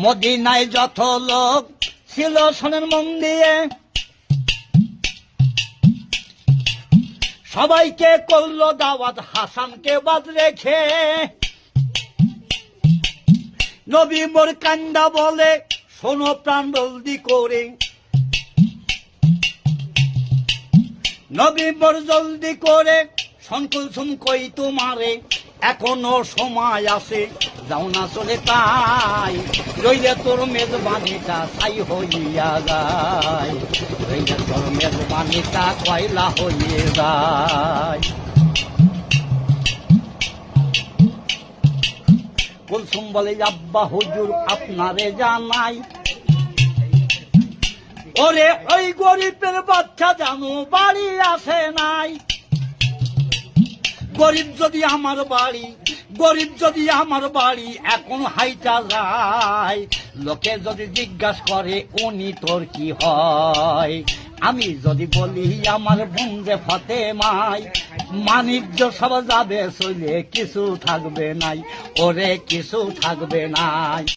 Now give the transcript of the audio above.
মদিনায় যত লোক ছিল শোনেন মন দিয়ে, সবাইকে করলো দাওয়াত হাসানকে বাদ রেখে। নবী মোর কান্দা বলে শোনো প্রাণ জলদি করে, নবী মোর জলদি করে সংকুল সুম কই তোমারে, এখনো সময় আছে যাও না চলে তাই, রইলে তোর মেজবানিটা ছাই হইয়া যায়, রইলে তোর মেজবানিটা কয়লা হইয়ে যায়। কুলসুম বলে আব্বা হুজুর আপনারে জানাই, ওরে ওই গরিবের বাচ্চা জানো বাড়ি আসে নাই। গরিব যদি আমার বাড়ি, গরিব যদি আমার বাড়ি এখন হাইটা যায়, লোকে যদি জিজ্ঞাসা করে উনি তোর কি হয়, আমি যদি বলি আমার বন্ধে ফাতেমাই, মানিজ্য সব যাবে চলে কিছু থাকবে নাই, ওরে কিছু থাকবে নাই।